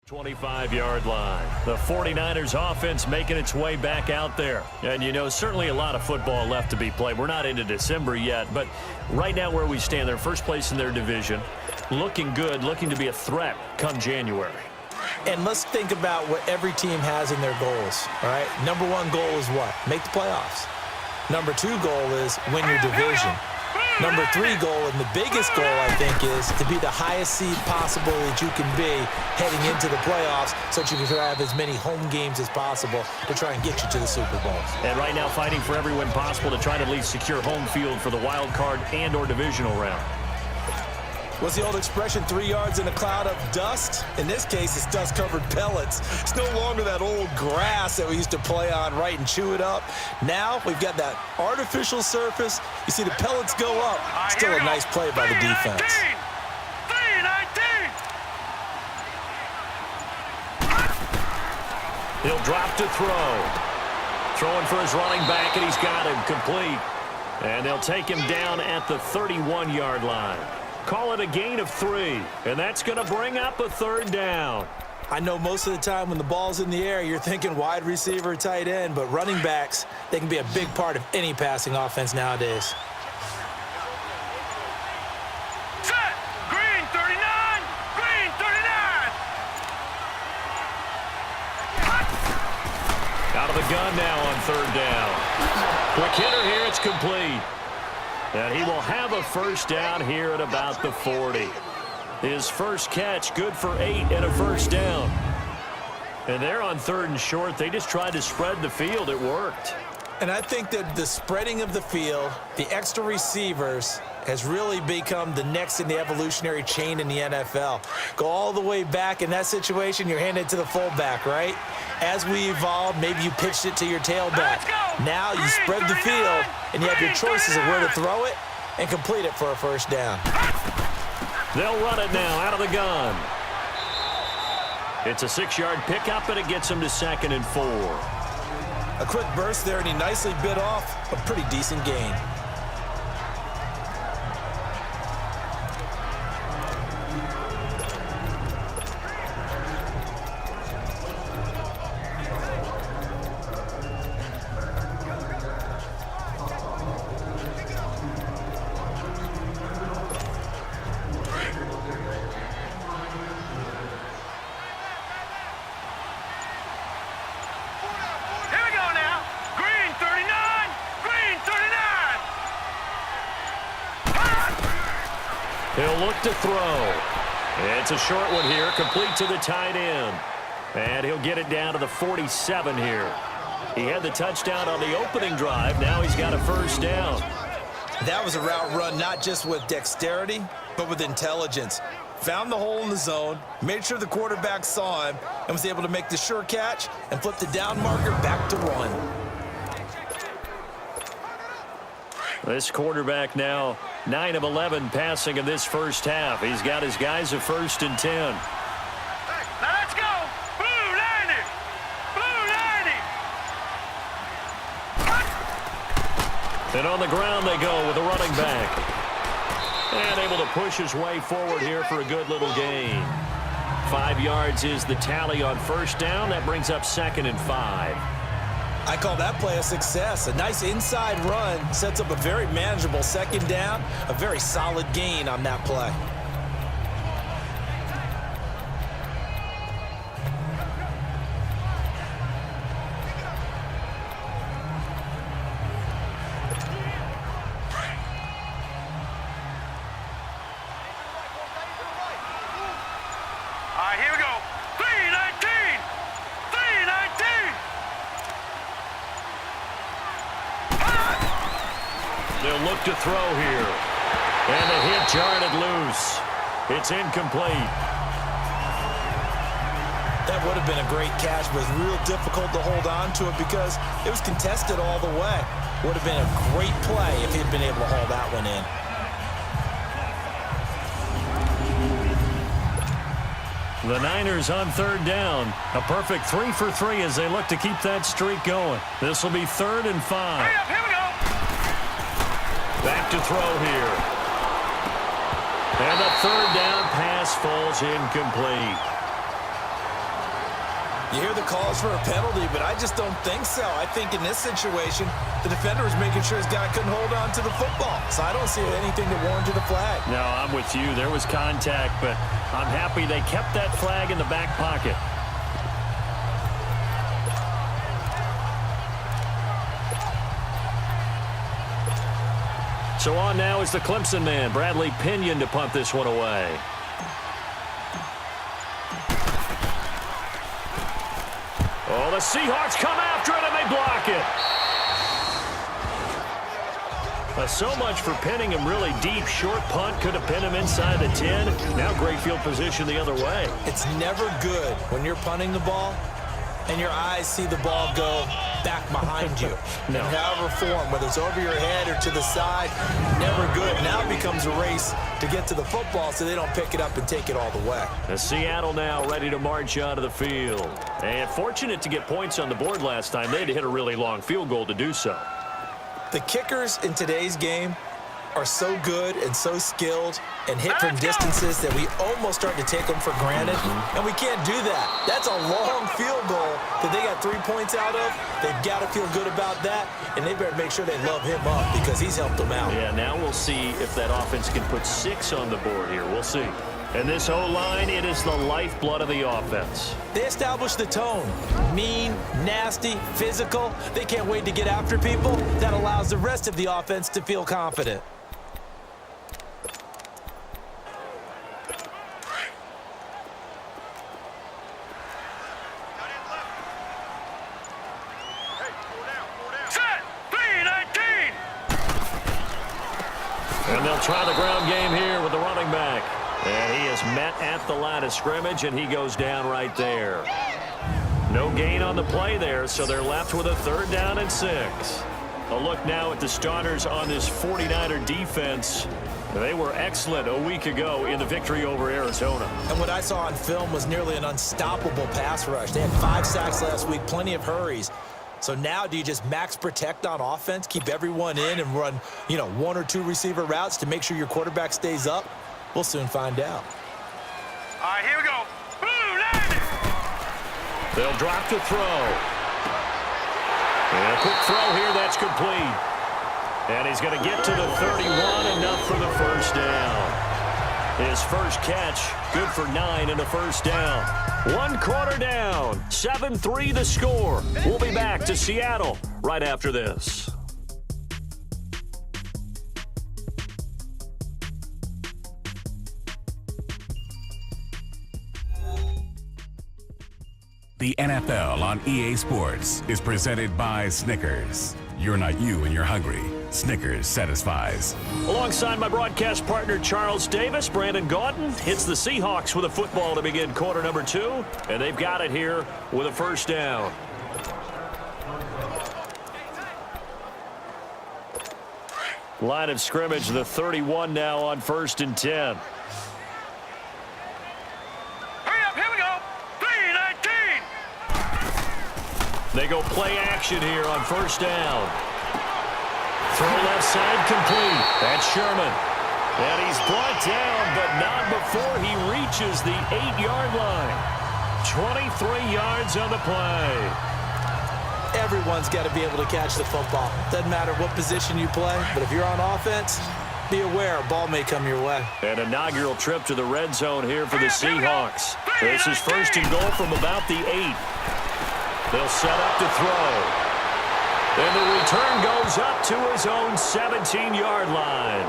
25-yard line. The 49ers offense making its way back out there. And, you know, certainly a lot of football left to be played. We're not into December yet, but right now where we stand, they're first place in their division. Looking good, looking to be a threat come January. And let's think about what every team has in their goals, all right? Number one goal is what? Make the playoffs. Number two goal is win your division. Number three goal, and the biggest goal, I think, is to be the highest seed possible that you can be heading into the playoffs so that you can have as many home games as possible to try and get you to the Super Bowl. And right now fighting for every win possible to try to at least secure home field for the wild card and or divisional round. What's the old expression, 3 yards in a cloud of dust? In this case, it's dust-covered pellets. It's no longer that old grass that we used to play on, right, and chew it up. Now we've got that artificial surface. You see the pellets go up. Still a nice play by the defense. 3-19. He'll drop to throw. Throwing for his running back, and he's got him complete. And they'll take him down at the 31-yard line. Call it a gain of 3, and that's going to bring up a third down. I know most of the time when the ball's in the air, you're thinking wide receiver, tight end, but running backs, they can be a big part of any passing offense nowadays. Set. Green 39. Green 39. Out of the gun now on third down. Quick hitter here, it's complete. And he will have a first down here at about the 40. His first catch, good for 8 and a first down. And they're on third and short. They just tried to spread the field. It worked. And I think that the spreading of the field, the extra receivers, has really become the next in the evolutionary chain in the NFL. Go all the way back in that situation, you're handed to the fullback, right? As we evolved, maybe you pitched it to your tailback. Now you spread the field, and you have your choices of where to throw it and complete it for a first down. They'll run it now out of the gun. It's a 6-yard pickup, and it gets him to 2nd and 4. A quick burst there, and he nicely bit off a pretty decent gain. He'll look to throw. It's a short one here, complete to the tight end. And he'll get it down to the 47 here. He had the touchdown on the opening drive. Now he's got a first down. That was a route run not just with dexterity, but with intelligence. Found the hole in the zone, made sure the quarterback saw him, and was able to make the sure catch and flip the down marker back to run. This quarterback now 9 of 11 passing in this first half. He's got his guys at 1st and 10. Now let's go. Blue 90. Blue 90. And on the ground they go with the running back. And able to push his way forward here for a good little gain. 5 yards is the tally on first down. That brings up 2nd and 5. I call that play a success. A nice inside run sets up a very manageable second down, a very solid gain on that play. All right, here we go. 3-19. 3-19. They'll look to throw here. And the hit jarred it loose. It's incomplete. That would have been a great catch, but it was real difficult to hold on to it because it was contested all the way. Would have been a great play if he'd been able to haul that one in. The Niners on third down. A perfect 3 for 3 as they look to keep that streak going. This will be 3rd and 5. Hurry up, here we go. Back to throw here. And the third down pass falls incomplete. You hear the calls for a penalty, but I just don't think so. I think in this situation, the defender was making sure his guy couldn't hold on to the football. So I don't see anything that warranted a flag. No, I'm with you. There was contact, but I'm happy they kept that flag in the back pocket. So on now is the Clemson man, Bradley Pinion, to punt this one away. Oh, the Seahawks come after it, and they block it. So much for pinning him really deep. Short punt could have pinned him inside the 10. Now great field position the other way. It's never good when you're punting the ball and your eyes see the ball go back behind you. No. In however form, whether it's over your head or to the side, never good. Now it becomes a race to get to the football so they don't pick it up and take it all the way. Seattle now ready to march onto the field. And fortunate to get points on the board last time. They had to hit a really long field goal to do so. The kickers in today's game are so good and so skilled and hit from distances that we almost start to take them for granted, and we can't do that. That's a long field goal that they got 3 points out of. They've got to feel good about that, and they better make sure they love him up because he's helped them out. Yeah, now we'll see if that offense can put 6 on the board here. We'll see. And this O-line, it is the lifeblood of the offense. They establish the tone. Mean, nasty, physical. They can't wait to get after people. That allows the rest of the offense to feel confident. Set. 3-19. And they'll try the ground game here with the running back. And he is met at the line of scrimmage, and he goes down right there. No gain on the play there, so they're left with a 3rd down and 6. A look now at the starters on this 49er defense. They were excellent a week ago in the victory over Arizona. And what I saw on film was nearly an unstoppable pass rush. They had 5 sacks last week, plenty of hurries. So now do you just max protect on offense, keep everyone in, and run, 1 or 2 receiver routes to make sure your quarterback stays up? We'll soon find out. All right, here we go. Blue, land it. They'll drop to throw. And a quick throw here, that's complete. And he's going to get to the 31, enough for the first down. His first catch, good for 9 and a first down. 1 quarter down, 7-3 the score. We'll be back to Seattle right after this. The NFL on EA Sports is presented by Snickers. You're not you when you're hungry. Snickers satisfies. Alongside my broadcast partner Charles Davis, Brandon Gaudin hits the Seahawks with a football to begin quarter number 2, and they've got it here with a first down. Line of scrimmage, the 31 now on 1st and 10. Hurry up, here we go. 3-19. They go play action here on first down. Throw left side complete. That's Sherman. And he's brought down, but not before he reaches the 8-yard line. 23 yards on the play. Everyone's got to be able to catch the football. Doesn't matter what position you play, but if you're on offense, be aware a ball may come your way. An inaugural trip to the red zone here for the Seahawks. This is 1st and goal from about the 8. They'll set up to throw. And the return goes up to his own 17-yard line.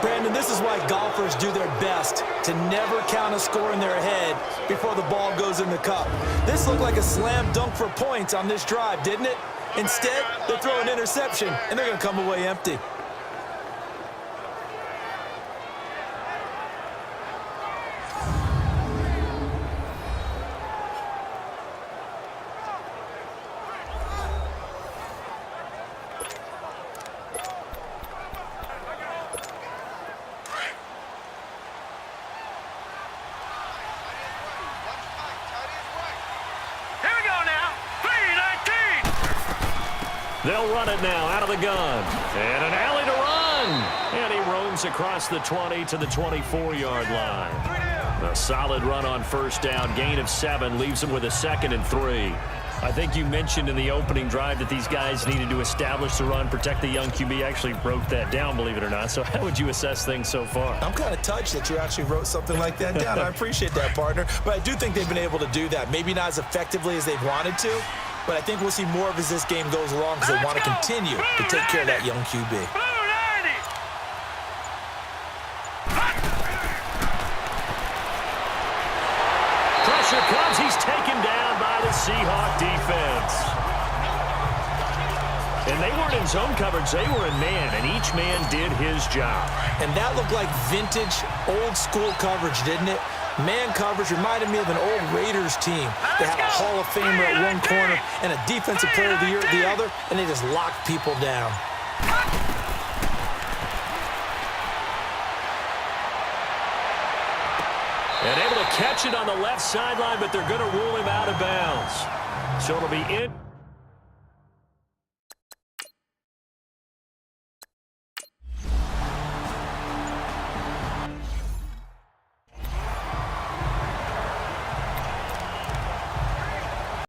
Brandon, this is why golfers do their best to never count a score in their head before the ball goes in the cup. This looked like a slam dunk for points on this drive, didn't it? Instead, they throw an interception, and they're going to come away empty. They'll run it now out of the gun. And an alley to run. And he roams across the 20 to the 24-yard line. A solid run on first down, gain of 7, leaves them with a 2nd and 3. I think you mentioned in the opening drive that these guys needed to establish the run, protect the young QB. I actually wrote that down, believe it or not. So how would you assess things so far? I'm kind of touched that you actually wrote something like that down. I appreciate that, partner. But I do think they've been able to do that. Maybe not as effectively as they've wanted to, but I think we'll see more of as this game goes along because they want to continue to take care of that young QB. Pressure comes. He's taken down by the Seahawk defense. And they weren't in zone coverage. They were in man, and each man did his job. And that looked like vintage, old-school coverage, didn't it? Man coverage reminded me of an old Raiders team. They had a Hall of Famer at one corner and a Defensive Player of the Year at the other, and they just locked people down. And able to catch it on the left sideline, but they're going to rule him out of bounds. So it'll be in.